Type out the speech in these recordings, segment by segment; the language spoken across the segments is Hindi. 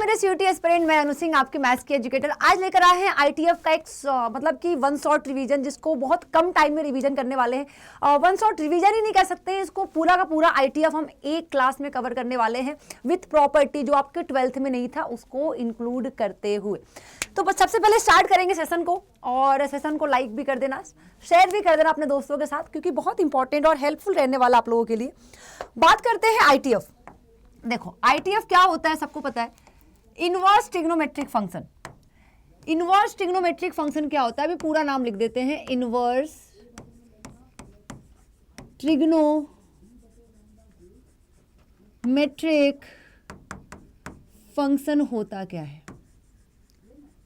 मेरे सीयूटी एस्पिरेंट, मैं अनु सिंह आपके मैथ्स की एजुकेटर। आज लेकर आए हैं आईटीएफ का एक मतलब कि वन शॉट रिवीजन, जिसको बहुत कम टाइम में रिवीजन करने वाले हैं। वन शॉट रिवीजन ही नहीं कह सकते, इसको पूरा का पूरा आईटीएफ हम एक क्लास में कवर करने वाले हैं विथ प्रॉपर्टी, जो आपके 12th में नहीं था उसको इंक्लूड करते हुए। तो बस सबसे पहले स्टार्ट करेंगे सेशन को, और सेशन को लाइक भी कर देना, शेयर भी कर देना अपने दोस्तों के साथ, क्योंकि बहुत इंपॉर्टेंट और हेल्पफुल रहने वाला आप लोगों के लिए। बात करते हैं आईटीएफ। देखो आईटीएफ क्या होता है, सबको पता है, inverse trigonometric function. Inverse trigonometric function क्या होता है, अभी पूरा नाम लिख देते हैं। इनवर्स ट्रिग्नोमेट्रिक फंक्शन होता क्या है।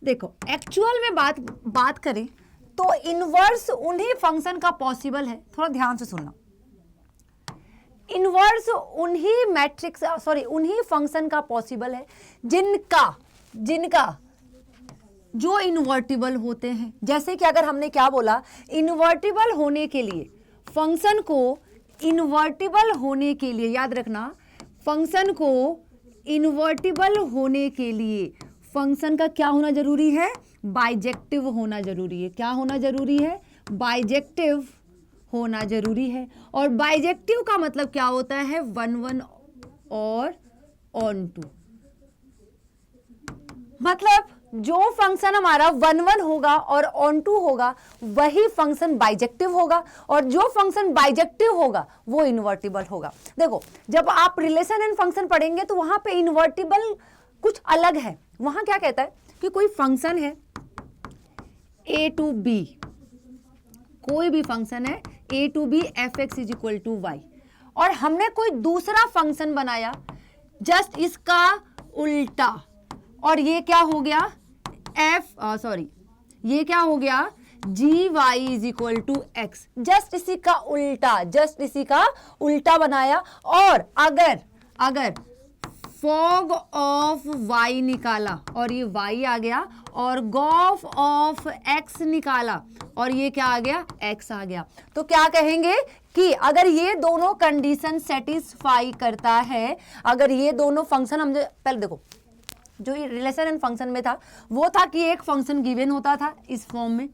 देखो एक्चुअल में बात करें तो इनवर्स उन्हीं फंक्शन का पॉसिबल है, थोड़ा ध्यान से सुनना। इनवर्स उन्हीं मैट्रिक्स उन्हीं फंक्शन का पॉसिबल है जिनका जो इन्वर्टिबल होते हैं। जैसे कि अगर हमने क्या बोला, इन्वर्टिबल होने के लिए फंक्शन को, इन्वर्टिबल होने के लिए याद रखना, फंक्शन को इन्वर्टिबल होने के लिए फंक्शन का क्या होना जरूरी है, बाइजेक्टिव होना जरूरी है। क्या होना जरूरी है, बाइजेक्टिव होना जरूरी है। और बाइजेक्टिव का मतलब क्या होता है, 1-1 और ऑन टू। मतलब जो फंक्शन हमारा 1-1 होगा और ऑन टू होगा वही फंक्शन बाइजेक्टिव होगा, और जो फंक्शन बाइजेक्टिव होगा वो इन्वर्टिबल होगा। देखो जब आप रिलेशन एंड फंक्शन पढ़ेंगे तो वहां पे इन्वर्टिबल कुछ अलग है। वहां क्या कहता है कि कोई फंक्शन है a to b, कोई भी फंक्शन है a to b fx is equal to y, और हमने कोई दूसरा फंक्शन बनाया जस्ट इसका उल्टा, और ये क्या हो गया ये क्या हो गया gy is equal to x, just इसी का उल्टा बनाया। और अगर फॉग ऑफ y निकाला और ये y आ गया, और गॉफ ऑफ x निकाला और ये क्या आ गया, x आ गया, तो क्या कहेंगे कि अगर ये दोनों कंडीशन सेटिस्फाई करता है, अगर ये दोनों फंक्शन, हम पहले देखो जो ये रिलेशन एंड फंक्शन में था वो था कि एक फंक्शन गिवन होता था इस फॉर्म में,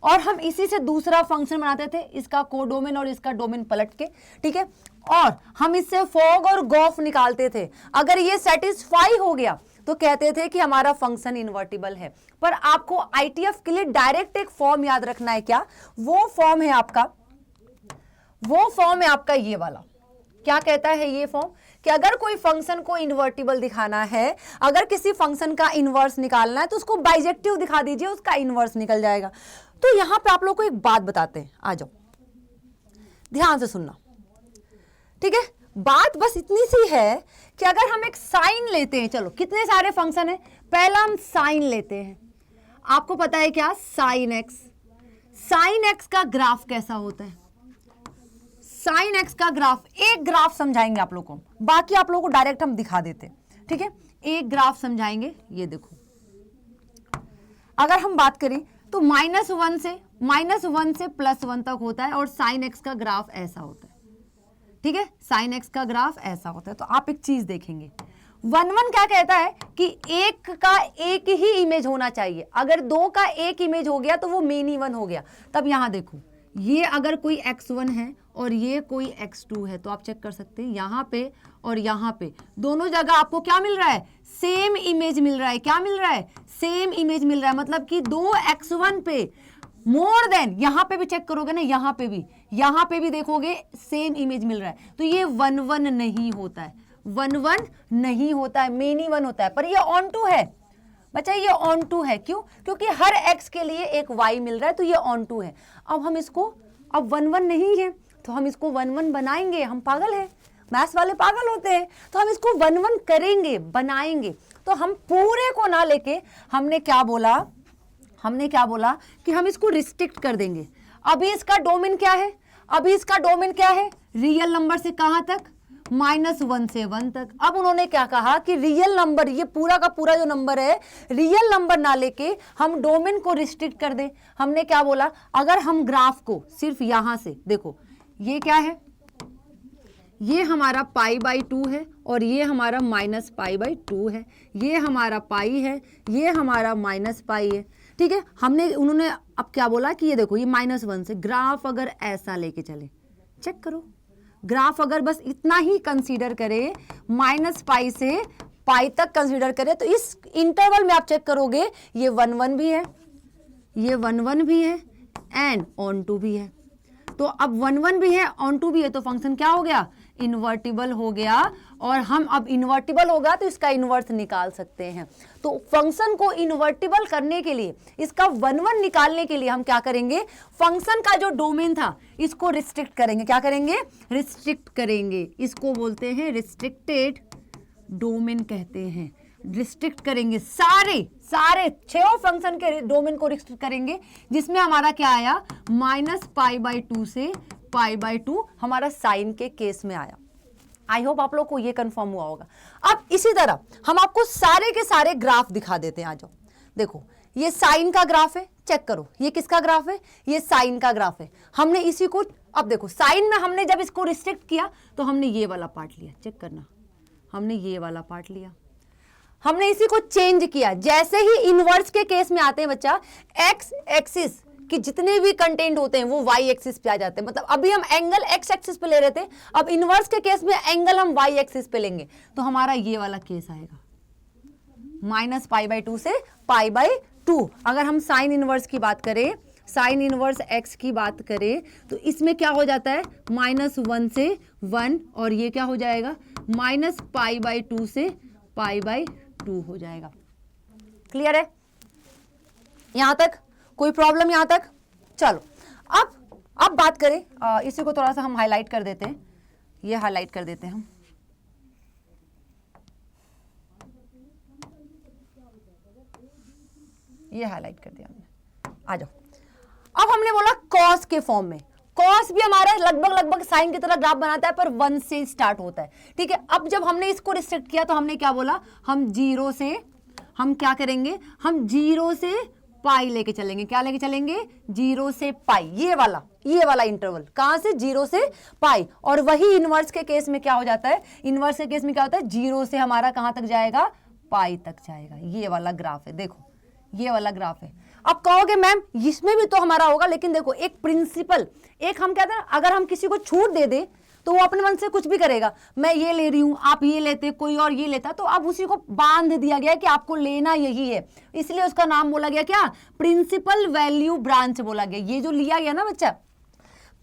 और हम इसी से दूसरा फंक्शन बनाते थे, इसका कोडोमेन और इसका डोमेन पलट के, ठीक है, और हम इससे फॉग और गॉफ निकालते थे। अगर ये सेटिस्फाई हो गया तो कहते थे कि हमारा फंक्शन इन्वर्टिबल है। पर आपको आईटीएफ के लिए डायरेक्ट एक फॉर्म याद रखना है। क्या वो फॉर्म है आपका ये वाला। क्या कहता है ये फॉर्म, कि अगर कोई फंक्शन को इन्वर्टिबल दिखाना है, अगर किसी फंक्शन का इन्वर्स निकालना है तो उसको बाइजेक्टिव दिखा दीजिए, उसका इन्वर्स निकल जाएगा। तो यहां पे आप लोग को एक बात बताते हैं, आ जाओ ध्यान से सुनना, ठीक है। बात बस इतनी सी है कि अगर हम एक साइन लेते हैं, चलो कितने सारे फंक्शन है, पहला हम साइन लेते हैं। आपको पता है क्या, साइन एक्स का ग्राफ कैसा होता है। साइन एक्स का ग्राफ, एक ग्राफ समझाएंगे आप लोग को, बाकी आप लोगों को डायरेक्ट हम दिखा देते हैं, ठीक है। एक ग्राफ समझाएंगे, ये देखो, अगर हम बात करें तो -1 से +1 तक होता है, और साइन एक्स का ग्राफ ऐसा होता है, ठीक है। साइन एक्स का ग्राफ ऐसा होता है। तो आप एक चीज देखेंगे, 1-1 क्या कहता है कि एक का एक ही इमेज होना चाहिए। अगर दो का एक इमेज हो गया तो वो मेनी वन हो गया। तब यहां देखो, ये अगर कोई x1 है और ये कोई x2 है, तो आप चेक कर सकते हैं यहां पे और यहां पे दोनों जगह आपको क्या मिल रहा है, सेम इमेज मिल रहा है। क्या मिल रहा है, सेम इमेज मिल रहा है। मतलब कि 2x1 पे मोर देन, यहां पे भी चेक करोगे ना, यहां पे भी देखोगे सेम इमेज मिल रहा है। तो ये 1-1 नहीं होता है, 1-1 नहीं होता है, मेनी वन होता है। पर ये ऑन टू है बच्चा, ये ऑन टू है। क्यों, क्योंकि हर x के लिए एक y मिल रहा है, तो ये ऑन टू है। अब हम इसको, अब 1-1 नहीं है तो हम इसको 1-1 बनाएंगे। हम पागल हैं, मैथ्स वाले पागल होते हैं, तो हम इसको 1-1 करेंगे, बनाएंगे। तो हम पूरे को ना लेके हमने क्या बोला कि हम इसको रिस्ट्रिक्ट कर देंगे। अभी इसका डोमेन क्या है, रियल नंबर से कहां तक, -1 से 1 तक। अब उन्होंने क्या कहा कि रियल नंबर, ये पूरा का पूरा जो नंबर है, रियल नंबर ना लेके हम डोमेन को रिस्ट्रिक्ट कर दें। हमने क्या बोला, अगर हम ग्राफ को सिर्फ यहां से देखो, ये क्या है, ये हमारा पाई बाई 2 है और ये हमारा माइनस पाई बाई 2 है, ये हमारा पाई है, ये हमारा माइनस पाई है, ठीक है। उन्होंने अब क्या बोला कि ये देखो ये -1 से ग्राफ अगर ऐसा लेके चले, चेक करो, ग्राफ अगर बस इतना ही कंसीडर करे, -पाई से पाई तक कंसीडर करे, तो इस इंटरवल में आप चेक करोगे ये 1 1 भी है, ये 1 1 भी है एंड ऑन टू भी है। तो अब 1 1 भी है, ऑन टू भी है, तो फंक्शन क्या हो गया, इन्वर्टिबल हो गया। और हम अब इन्वर्टिबल होगा तो इसका इन्वर्स निकाल सकते हैं। तो फंक्शन को इन्वर्टिबल करने के लिए, इसका 1 1 निकालने के लिए हम क्या करेंगे, फंक्शन का जो डोमेन था इसको रिस्ट्रिक्ट करेंगे। क्या करेंगे, रिस्ट्रिक्ट करेंगे। इसको बोलते हैं रिस्ट्रिक्टेड डोमेन कहते हैं। रिस्ट्रिक्ट करेंगे सारे 6 फंक्शन के डोमेन को रिस्ट्रिक्ट करेंगे, जिसमें हमारा क्या आया, -π/2 से π/2 हमारा साइन के केस में आया। आई होप आप लोग को ये कंफर्म हुआ होगा। अब इसी तरह हम आपको सारे के सारे ग्राफ दिखा देते हैं। आ जाओ, देखो ये साइन का ग्राफ है, चेक करो ये किसका ग्राफ है, ये साइन का ग्राफ है। हमने इसी को, अब देखो साइन में हमने जब इसको रिस्ट्रिक्ट किया तो हमने ये वाला पार्ट लिया, चेक करना, हमने ये वाला पार्ट लिया, हमने इसी को चेंज किया। जैसे ही इनवर्स के केस में आते हैं बच्चा, एक्स एक्सिस कि जितने भी कंटेंट होते हैं वो वाई एक्सिस पे आ जाते हैं। मतलब अभी हम एंगल एक्स एक्सिस पे ले रहे थे, अब इनवर्स के केस में एंगल हम वाई एक्सिस पे लेंगे, तो हमारा ये वाला केस आएगा, -π/2 से π/2। अगर हम साइन इनवर्स की बात करें, साइन इनवर्स एक्स की बात करें, तो इसमें क्या हो जाता है, -1 से 1, और ये क्या हो जाएगा, -π/2 से π/2 हो जाएगा। क्लियर है यहां तक, कोई प्रॉब्लम यहां तक? चलो अब बात करें, इसी को थोड़ा सा हम हाईलाइट कर देते हैं, ये हाईलाइट कर देते हैं हम। ये हाईलाइट कर दिया हमने। आ जाओ, अब हमने बोला कॉस के फॉर्म में। कॉस भी हमारा लगभग साइन की तरह ग्राफ बनाता है, पर 1 से स्टार्ट होता है, ठीक है। अब जब हमने इसको रिस्ट्रिक्ट किया तो हमने क्या बोला, हम 0 से, हम क्या करेंगे, हम 0 से पाई लेके चलेंगे। क्या लेके चलेंगे, 0 से पाई, ये वाला इंटरवल, कहां से, 0 से पाई। और वही इनवर्स के केस में क्या हो जाता है, इनवर्स के केस में क्या होता है, 0 से हमारा कहां तक जाएगा, पाई तक जाएगा। ये वाला ग्राफ है, देखो ये वाला ग्राफ है। अब कहोगे मैम इसमें भी तो हमारा होगा, लेकिन देखो एक प्रिंसिपल, एक हम कहते हैं अगर हम किसी को छूट दे दे तो वो अपने मन से कुछ भी करेगा, मैं ये ले रही हूं, आप ये लेते, कोई और ये लेता, तो अब उसी को बांध दिया गया कि आपको लेना यही है, इसलिए उसका नाम बोला गया क्या, प्रिंसिपल वैल्यू ब्रांच बोला गया। ये जो लिया गया ना बच्चा,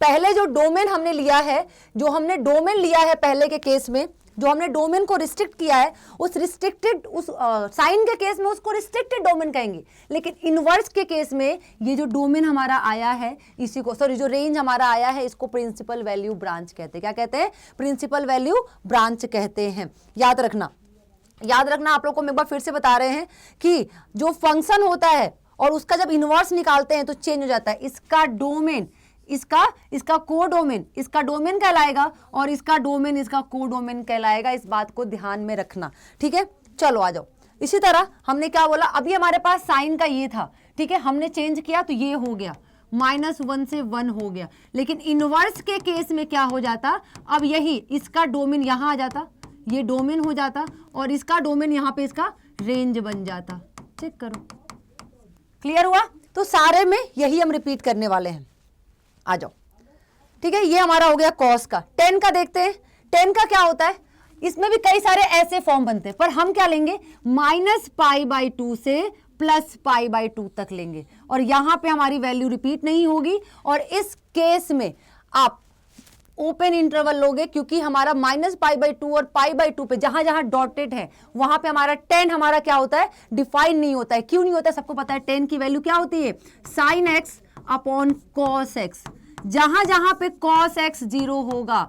पहले जो डोमेन हमने लिया है, जो हमने डोमेन लिया है पहले के केस में, जो हमने डोमेन को रिस्ट्रिक्ट किया है, उस रिस्ट्रिक्टेड, उस साइन के केस में उसको रिस्ट्रिक्टेड डोमेन कहेंगे। लेकिन इनवर्स के केस में ये जो डोमेन हमारा आया है, इसी को, सॉरी, जो रेंज हमारा आया है, इसको प्रिंसिपल वैल्यू ब्रांच कहते हैं। क्या कहते हैं, प्रिंसिपल वैल्यू ब्रांच कहते हैं। याद रखना आप लोग को हम एक बार फिर से बता रहे हैं कि जो फंक्शन होता है और उसका जब इनवर्स निकालते हैं तो चेंज हो जाता है। इसका डोमेन, इसका कोडोमेन, इसका डोमेन कहलाएगा, और इसका डोमेन इसका कोडोमेन कहलाएगा। इस बात को ध्यान में रखना, ठीक है। चलो आ जाओ, इसी तरह हमने क्या बोला, अभी हमारे पास साइन का ये था, ठीक है, हमने चेंज किया तो ये हो गया, -1 से 1 हो गया। लेकिन इनवर्स के केस में क्या हो जाता, अब यही इसका डोमेन यहां आ जाता, ये डोमेन हो जाता, और इसका डोमेन यहां पे इसका रेंज बन जाता। चेक करो, क्लियर हुआ? तो सारे में यही हम रिपीट करने वाले हैं। आ जाओ, ठीक है। ये हमारा हो गया कॉस का। टेन का देखते हैं, टेन का क्या होता है, इसमें भी कई सारे ऐसे फॉर्म बनते हैं, पर हम क्या लेंगे, -π/2 से +π/2 तक लेंगे, और यहां पे हमारी वैल्यू रिपीट नहीं होगी। और इस केस में आप ओपन इंटरवल लोगे, क्योंकि हमारा -π/2 और π/2 पे जहां जहां डॉटेड है वहां पे हमारा 10 हमारा क्या होता है, डिफाइन नहीं होता है। क्यों नहीं होता है, सबको पता है 10 की वैल्यू क्या होती है, sin x upon cos x। जहां जहां पे cos x 0 होगा,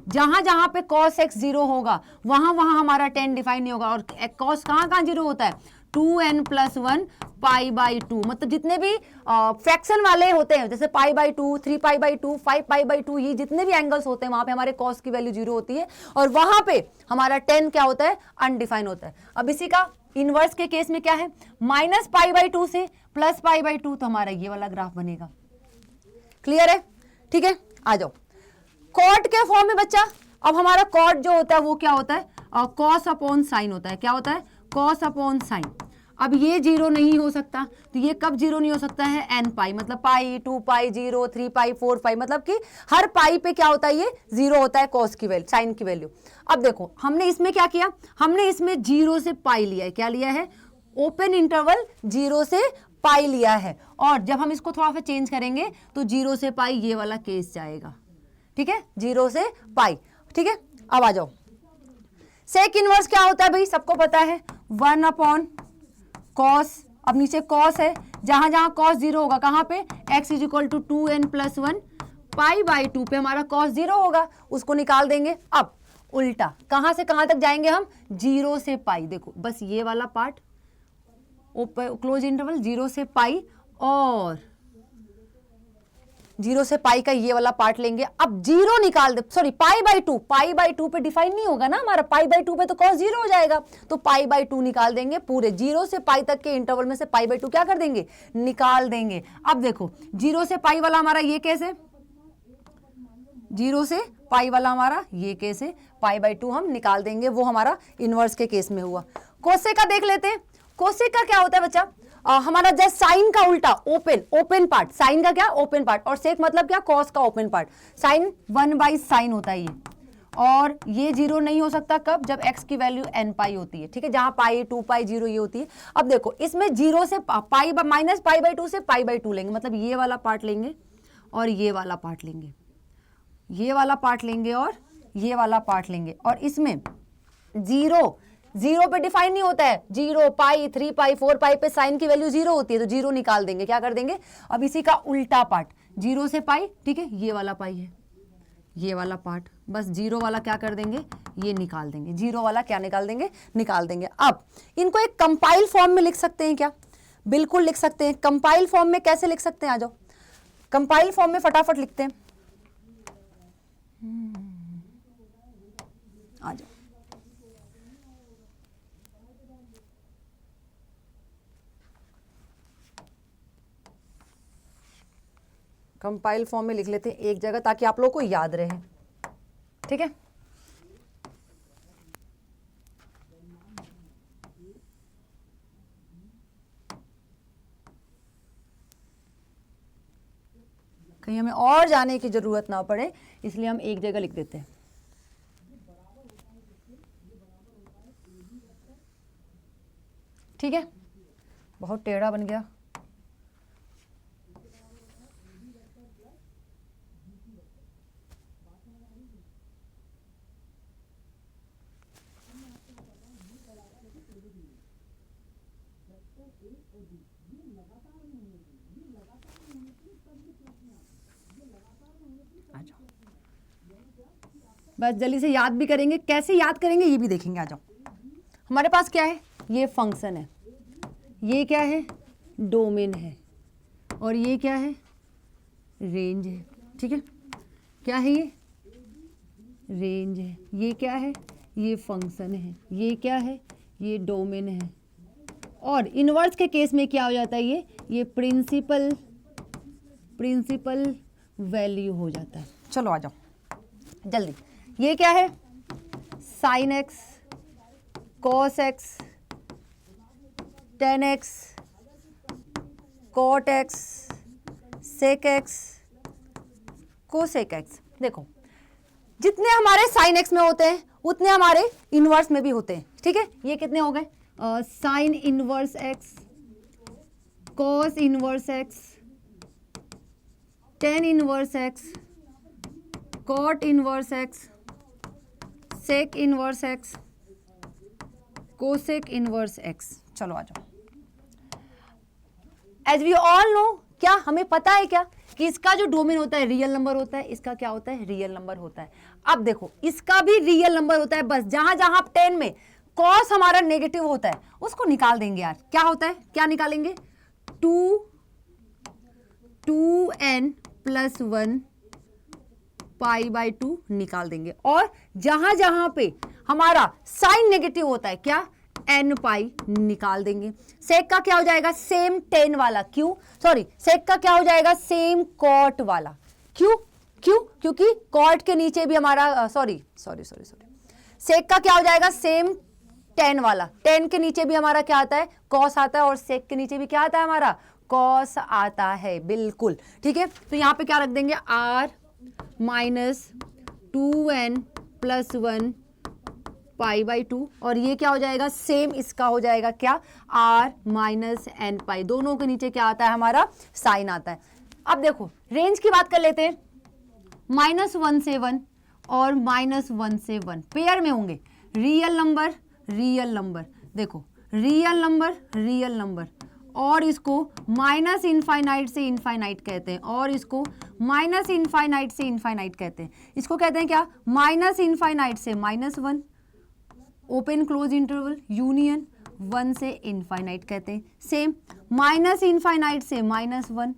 जहां जहां पे cos x 0 होगा, वहां वहां हमारा 10 डिफाइन नहीं होगा। और cos कहां 0 होता है, 2n+1 π/2। मतलब जितने भी फ्रैक्शन वाले होते हैं, जैसे π/2, 3π/2, 5π/2, ये जितने भी एंगल्स होते हैं वहां पे हमारे cos की वैल्यू 0 होती है, और वहां पे हमारा 10 क्या होता है, अनडिफाइन होता है। अब इसी का इनवर्स के केस में क्या है, -π/2 से +π/2, तो हमारा ये वाला ग्राफ बनेगा। क्लियर है, ठीक है। आ जाओ, कॉट के फॉर्म में बच्चा, अब हमारा कॉट जो होता है वो क्या होता है, कॉस अपॉन साइन होता है। क्या होता है, कॉस अपॉन साइन। अब ये 0 नहीं हो सकता, तो ये कब 0 नहीं हो सकता है, n पाई, मतलब पाई, 2 पाई, 0, 3 पाई, 4 पाई, मतलब कि हर पाई पे क्या होता है, ये 0 होता है कॉस की वैल्यू, साइन की वैल्यू। अब देखो हमने इसमें क्या किया, हमने इसमें 0 से पाई लिया है। क्या लिया है, ओपन इंटरवल 0 से पाई लिया है। और जब हम इसको थोड़ा सा चेंज करेंगे तो 0 से पाई ये वाला केस जाएगा। ठीक है, 0 से पाई। ठीक है, अब आ जाओ, सेक इनवर्स क्या होता है भाई, सबको पता है, 1 अपॉन कॉस। अब नीचे कॉस है, जहां जहां कॉस 0 होगा, कहां पे, x is equal to 2n plus 1 pi by 2 पे हमारा कॉस 0 होगा, उसको निकाल देंगे। अब उल्टा कहां से कहां तक जाएंगे हम, 0 से पाई। देखो बस ये वाला पार्ट क्लोज इंटरवल 0 से पाई, और 0 से पाई का ये वाला पार्ट लेंगे। अब 0 निकाल दे, sorry pi by 2, pi by 2 पे डिफाइन नहीं होगा ना हमारा, पाई बाई 2 पे तो cos 0 हो जाएगा, तो पाई बाई 2 निकाल देंगे। पूरे 0 से पाई तक के इंटरवल में से पाई बाई 2 क्या कर देंगे, निकाल देंगे। अब देखो 0 से पाई वाला हमारा ये केस है, 0 से पाई वाला हमारा ये केस है, पाई बाई 2 हम निकाल देंगे, वो हमारा इनवर्स के केस में हुआ। कोसेक का देख लेते हैं। कोसेक का क्या होता है बच्चा, हमारा जस्ट साइन का उल्टा, ओपन पार्ट, साइन का क्या, ओपन पार्ट, और सेक मतलब क्या, कॉस का open part. Sine 1 by sine होता है ये, और ये 0 नहीं हो सकता कब, जब x की वैल्यू n पाई होती है। ठीक है, जहां पाई, 2 पाई, 0 ये होती है। अब देखो इसमें 0 से पाई माइनस पाई बाई 2 से पाई बाई 2 लेंगे, मतलब ये वाला पार्ट लेंगे और ये वाला पार्ट लेंगे, ये वाला पार्ट लेंगे और ये वाला पार्ट लेंगे। और इसमें 0 पे डिफाइन नहीं होता है, 0 पाई, 3 पाई, 4 पाई पे साइन की वैल्यू 0 होती है, तो 0 निकाल देंगे। क्या कर देंगे, अब इसी का उल्टा पार्ट, 0 से पाई, ठीक है, ये वाला पाई है, ये वाला पार्ट, बस 0 वाला क्या कर देंगे, ये निकाल देंगे। 0 वाला क्या निकाल देंगे, निकाल देंगे। अब इनको एक कंपाइल फॉर्म में लिख सकते हैं क्या, बिल्कुल लिख सकते हैं। कंपाइल फॉर्म में कैसे लिख सकते हैं, आ जाओ कंपाइल फॉर्म में फटाफट लिखते हैं, आ जाओ। कंपाइल फॉर्म में लिख लेते हैं एक जगह, ताकि आप लोगों को याद रहे। ठीक है, कहीं हमें और जाने की जरूरत ना पड़े, इसलिए हम एक जगह लिख देते हैं। ठीक है, बहुत टेढ़ा बन गया। बस जल्दी से याद भी करेंगे, कैसे याद करेंगे ये भी देखेंगे। आ जाओ, हमारे पास क्या है, ये फंक्शन है, ये क्या है, डोमेन है, और ये क्या है, रेंज है। ठीक है, क्या है ये, रेंज है, ये क्या है, ये फंक्शन है, ये क्या है, ये डोमेन है। और इनवर्स के केस में क्या हो जाता है, ये प्रिंसिपल वैल्यू हो जाता है। चलो आ जाओ जल्दी, ये क्या है, sine x, cos x, tan x, cot x, sec x, cosec x. देखो जितने हमारे साइन एक्स में होते हैं उतने हमारे इनवर्स में भी होते हैं। ठीक है, ये कितने हो गए, sine inverse x, cos inverse x, tan inverse x, cot inverse x, sec inverse x, cosec inverse x. चलो आ जाओ। एज वी ऑल नो, क्या हमें पता है क्या कि इसका जो डोमेन होता है रियल नंबर होता है, इसका क्या होता है, रियल नंबर होता है। अब देखो इसका भी रियल नंबर होता है, बस जहां जहां 10 में कॉस हमारा नेगेटिव होता है उसको निकाल देंगे यार। क्या होता है, क्या निकालेंगे, 2n प्लस 1 पाई बाई 2 निकाल देंगे। और जहां जहां पे हमारा साइन नेगेटिव होता है, क्या, n पाई निकाल देंगे। सेक का क्या हो जाएगा, सेम 10 वाला, क्यों, सॉरी सेक का क्या हो जाएगा, सेम कॉट वाला। क्यों, क्यों? क्योंकि कॉट के नीचे भी हमारा सॉरी सेक का क्या हो जाएगा, सेम टेन वाला, टेन के नीचे भी हमारा क्या आता है, कॉस आता है, और सेक के नीचे भी क्या आता है हमारा, कॉस आता है, बिल्कुल ठीक है। तो यहाँ पे क्या रख देंगे, r minus 2n plus 1 pi by 2, और ये क्या हो जाएगा, सेम इसका हो जाएगा क्या, r माइनस एन पाई, दोनों के नीचे क्या आता है हमारा, साइन आता है। अब देखो रेंज की बात कर लेते हैं, -1 से 1 और -1 से 1 पेयर में होंगे, रियल नंबर, देखो रियल नंबर, और इसको माइनस इनफाइनाइट से इनफाइनाइट कहते हैं, और इसको माइनस इनफाइनाइट से इनफाइनाइट कहते हैं। इसको कहते हैं क्या, माइनस इनफाइनाइट से -1 ओपन क्लोज इंटरवल यूनियन 1 से इनफाइनाइट कहते हैं। सेम माइनस इनफाइनाइट से -1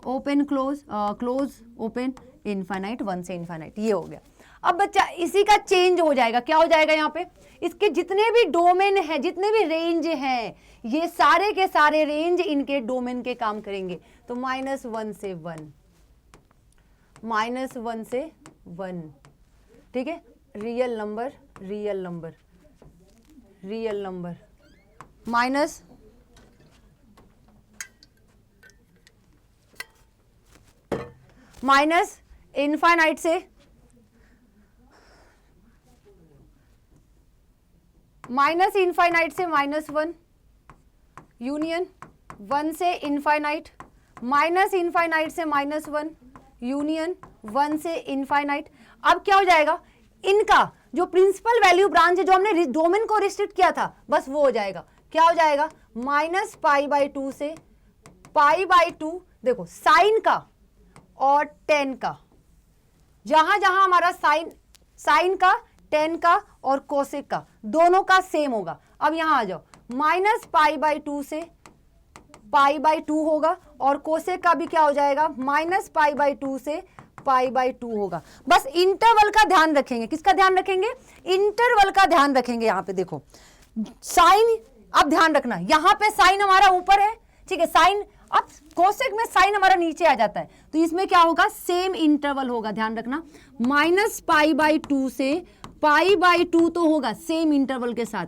ओपन क्लोज ओपन इनफाइनाइट 1 से इनफाइनाइट, ये हो गया। अब बच्चा इसी का चेंज हो जाएगा, क्या हो जाएगा यहाँ पे, इसके जितने भी डोमेन है, जितने भी रेंज हैं, ये सारे के सारे रेंज इनके डोमेन के काम करेंगे। तो -1 से 1 ठीक है, रियल नंबर माइनस इनफाइनाइट से -1 यूनियन 1 से इनफाइनाइट, माइनस इनफाइनाइट से -1 यूनियन 1 से इनफाइनाइट। अब क्या हो जाएगा, इनका जो प्रिंसिपल वैल्यू ब्रांच है, जो हमने डोमेन को रिस्ट्रिक्ट किया था, बस वो हो जाएगा, क्या हो जाएगा, -π/2 से π/2, देखो साइन का और टेन का, जहां जहां हमारा साइन का, टेन का और कोसेक का, दोनों का सेम होगा। अब यहां आ जाओ, -π/2 से π/2 होगा, और कोसेक का भी क्या हो जाएगा, -π/2 से π/2 होगा। बस इंटरवल का ध्यान रखेंगे, किसका ध्यान रखेंगे, इंटरवल का ध्यान रखेंगे। यहां पे देखो साइन, अब ध्यान रखना यहां पे साइन हमारा ऊपर है, ठीक है, साइन, अब कोसेक में साइन हमारा नीचे आ जाता है, तो इसमें क्या होगा, सेम इंटरवल होगा, ध्यान रखना, -π/2 से π/2 तो होगा सेम इंटरवल के साथ,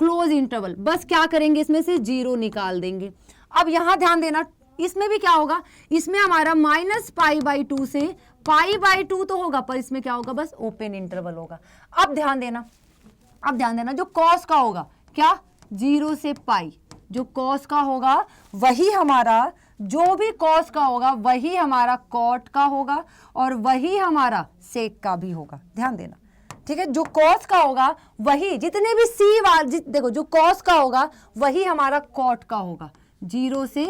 क्लोज इंटरवल, बस क्या करेंगे, इसमें से 0 निकाल देंगे। अब यहां ध्यान देना, इसमें भी क्या होगा, इसमें हमारा -π/2 से π/2 तो होगा, पर इसमें क्या होगा, बस ओपन इंटरवल होगा। अब ध्यान देना, जो कॉस का होगा, क्या, 0 से पाई, जो कॉस का होगा वही हमारा, जो भी कॉस का होगा वही हमारा कॉट का होगा, और वही हमारा सेक का भी होगा, ध्यान देना, ठीक है, जो कॉस का होगा वही, जितने भी सी वाले, देखो जो कॉस का होगा वही हमारा कॉट का होगा, 0 से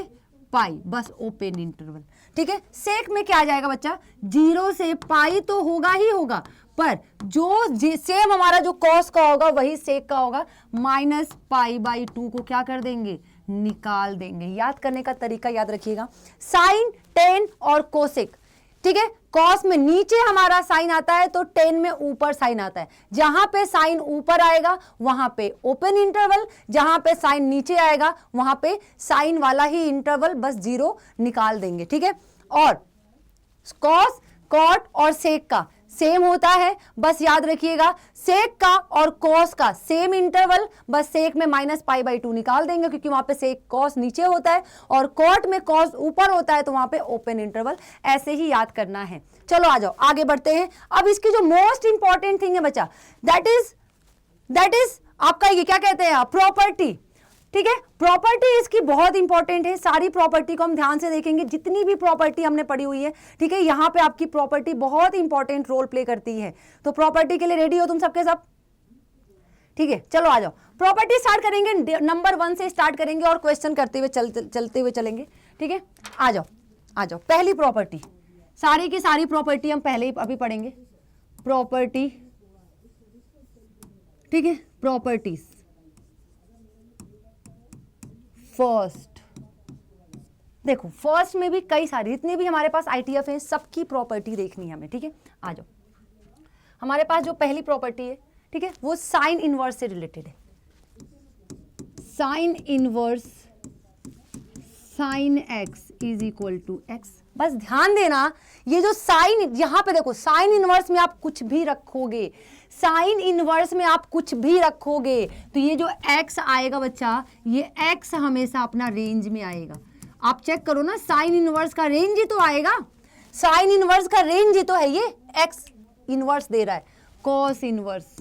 पाई, बस ओपन इंटरवल, ठीक है। सेक में क्या आ जाएगा बच्चा, 0 से पाई तो होगा ही होगा, पर जो सेम हमारा जो कॉस का होगा वही सेक का होगा, -π/2 को क्या कर देंगे, निकाल देंगे। याद करने का तरीका याद रखिएगा, साइन, टेन और कोसेक, ठीक है, कॉस में नीचे हमारा साइन आता है, तो टेन में ऊपर साइन आता है, जहां पे साइन ऊपर आएगा वहां पे ओपन इंटरवल, जहां पे साइन नीचे आएगा वहां पे साइन वाला ही इंटरवल, बस 0 निकाल देंगे, ठीक है। और कॉस, कॉट और सेक का सेम होता है, बस याद रखिएगा, सेक का और कॉस का सेम इंटरवल, बस सेक में -π/2 निकाल देंगे, क्योंकि वहां पे सेक कॉस नीचे होता है और कॉट में कॉस ऊपर होता है, तो वहां पे ओपन इंटरवल, ऐसे ही याद करना है। चलो आ जाओ आगे बढ़ते हैं। अब इसकी जो मोस्ट इंपॉर्टेंट थिंग है बच्चा, दैट इज आपका ये क्या कहते हैं, प्रॉपर्टी, ठीक है, प्रॉपर्टी इसकी बहुत इंपॉर्टेंट है। सारी प्रॉपर्टी को हम ध्यान से देखेंगे, जितनी भी प्रॉपर्टी हमने पढ़ी हुई है, ठीक है, यहाँ पे आपकी प्रॉपर्टी बहुत इंपॉर्टेंट रोल प्ले करती है। तो प्रॉपर्टी के लिए रेडी हो तुम सबके सब, ठीक है, चलो आ जाओ, प्रॉपर्टी स्टार्ट करेंगे, नंबर 1 से स्टार्ट करेंगे और क्वेश्चन करते हुए चलते हुए चलेंगे, ठीक है। आ जाओ, पहली प्रॉपर्टी, सारी की सारी प्रॉपर्टी हम पहले ही अभी पढ़ेंगे, प्रॉपर्टी, ठीक है, प्रॉपर्टीज। फर्स्ट, देखो फर्स्ट में भी कई सारी, जितने भी हमारे पास आईटीएफ हैं सबकी प्रॉपर्टी देखनी है हमें, ठीक है। आ जाओ, हमारे पास जो पहली प्रॉपर्टी है, ठीक है, वो साइन इनवर्स से रिलेटेड है। Sine inverse sine x is equal to x, बस ध्यान देना, ये जो साइन, यहां पे देखो साइन इनवर्स में आप कुछ भी रखोगे, साइन इनवर्स में आप कुछ भी रखोगे तो ये जो x आएगा बच्चा, ये x हमेशा अपना रेंज में आएगा। आप चेक करो ना, साइन इनवर्स का रेंज ही तो आएगा, साइन इनवर्स का रेंज ही तो है, ये x इनवर्स दे रहा है, cos inverse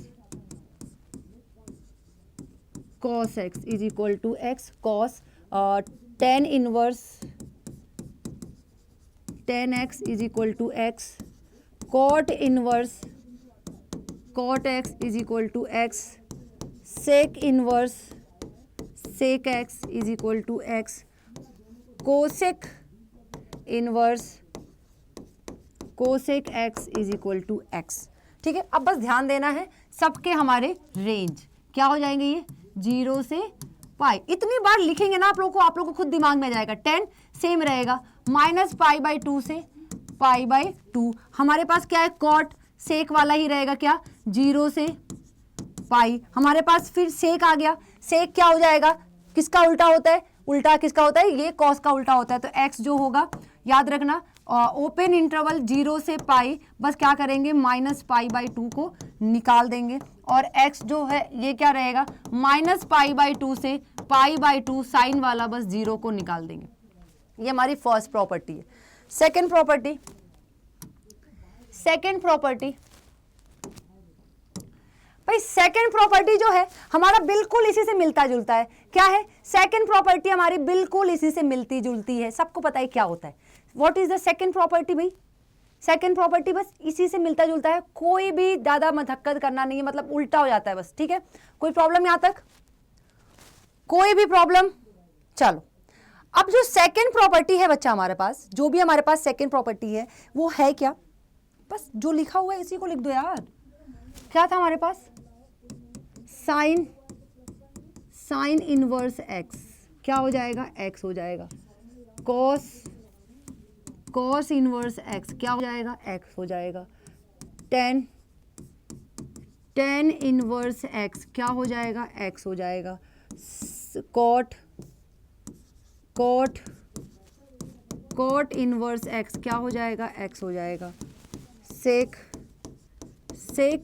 cos x is equal to x cos tan inverse tan x is equal to x, cot inverse cot x is equal to x, sec inverse sec x is equal to x, cosec inverse cosec x is equal to x। ठीक है, अब बस ध्यान देना है, सबके हमारे रेंज क्या हो जाएंगे, ये 0 से पाई। इतनी बार लिखेंगे ना आप लोग को खुद दिमाग में जाएगा। 10 सेम रहेगा, माइनस पाई बाई 2 से पाई बाई 2। हमारे पास क्या है, कॉट सेक वाला ही रहेगा, क्या 0 से पाई। हमारे पास फिर सेक आ गया, सेक क्या हो जाएगा, किसका उल्टा होता है, उल्टा किसका होता है, ये कॉस का उल्टा होता है। तो x जो होगा याद रखना, ओपन इंटरवल 0 से पाई, बस क्या करेंगे माइनस पाई बाई 2 को निकाल देंगे, और x जो है ये क्या रहेगा, माइनस पाई बाई 2 से पाई बाई 2 साइन वाला बस 0 को निकाल देंगे। ये हमारी फर्स्ट प्रॉपर्टी है। सेकेंड प्रॉपर्टी, सेकेंड प्रॉपर्टी भाई, सेकेंड प्रॉपर्टी जो है हमारा बिल्कुल इसी से मिलता जुलता है। क्या है, सेकेंड प्रॉपर्टी हमारी बिल्कुल इसी से मिलती जुलती है। सबको पता है क्या होता है, what is the second property भाई, सेकेंड प्रॉपर्टी बस इसी से मिलता जुलता है, कोई भी ज्यादा मधक्कत करना नहीं है, मतलब उल्टा हो जाता है बस। ठीक है, कोई प्रॉब्लम यहां तक, कोई भी प्रॉब्लम? चलो, अब जो सेकेंड प्रॉपर्टी है बच्चा हमारे पास, जो भी हमारे पास सेकेंड प्रॉपर्टी है वो है क्या, बस जो लिखा हुआ है इसी को लिख दो यार। क्या था हमारे पास, साइन इनवर्स एक्स क्या हो जाएगा, एक्स हो जाएगा, कॉस इनवर्स एक्स क्या हो जाएगा, एक्स हो जाएगा, टेन इनवर्स एक्स क्या हो जाएगा, एक्स हो जाएगा, कॉट इनवर्स एक्स क्या हो जाएगा, एक्स हो जाएगा, सेक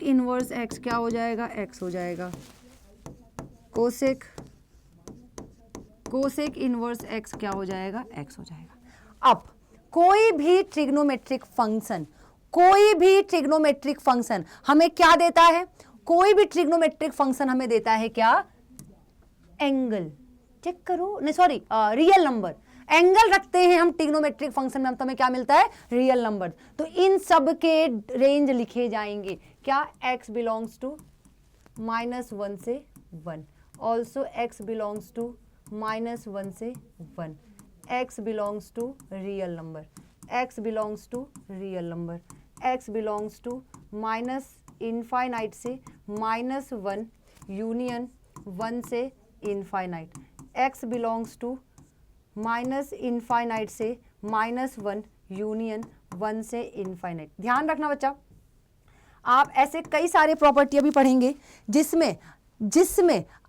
इनवर्स एक्स क्या हो जाएगा, एक्स हो जाएगा, कोसेक इनवर्स एक्स क्या हो जाएगा, एक्स हो जाएगा। अब कोई भी ट्रिग्नोमेट्रिक फंक्शन हमें क्या देता है, कोई भी ट्रिग्नोमेट्रिक फंक्शन हमें देता है क्या, एंगल। चेक करो, नहीं सॉरी, रियल नंबर। एंगल रखते हैं हम ट्रिग्नोमेट्रिक फंक्शन में, तो हमें क्या मिलता है, रियल नंबर। तो इन सब के रेंज लिखे जाएंगे क्या, x बिलोंग्स टू -1 से 1, ऑल्सो x बिलोंग्स टू -1 से 1, x belongs to real number, x belongs to real number, x belongs to -infinite से -1 यूनियन 1 से infinite, x belongs to -infinite से -1 यूनियन 1 से इनफाइनाइट। ध्यान रखना बच्चा, आप ऐसे कई सारे प्रॉपर्टी अभी पढ़ेंगे जिसमें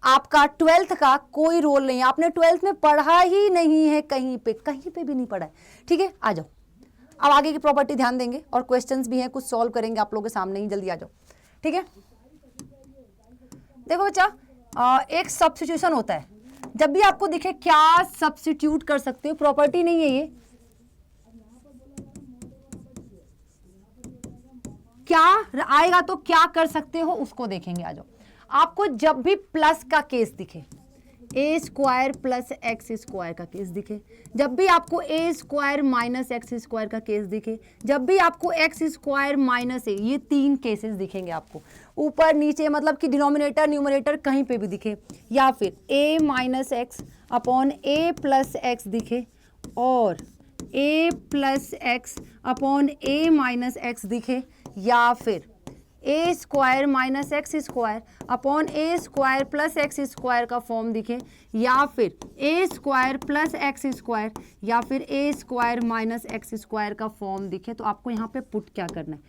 आपका 12th का कोई रोल नहीं है, आपने 12th में पढ़ा ही नहीं है, कहीं पे भी नहीं पढ़ा है। ठीक है, आ जाओ, अब आगे की प्रॉपर्टी ध्यान देंगे, और क्वेश्चंस भी हैं, कुछ सॉल्व करेंगे आप लोगों के सामने ही, जल्दी आ जाओ। ठीक है, देखो बच्चा, एक सब्स्टिट्यूशन होता है, जब भी आपको दिखे क्या सब्स्टिट्यूट कर सकते हो, प्रॉपर्टी नहीं है ये, क्या आएगा तो क्या कर सकते हो उसको देखेंगे। आ जाओ, आपको जब भी प्लस का केस दिखे, ए स्क्वायर प्लस एक्स स्क्वायर का केस दिखे, जब भी आपको ए स्क्वायर माइनस एक्स स्क्वायर का केस दिखे, जब भी आपको एक्स स्क्वायर माइनस ए, ये 3 केसेस दिखेंगे आपको, ऊपर नीचे मतलब कि डिनोमिनेटर न्यूमरेटर कहीं पे भी दिखे, या फिर a minus x upon a plus x दिखे, और a plus x upon a minus x दिखे, या फिर a square minus x square upon a square plus x square का फॉर्म दिखे, या फिर a square plus x square, या फिर a square minus x square का फॉर्म दिखे, तो आपको यहाँ पे पुट क्या करना है,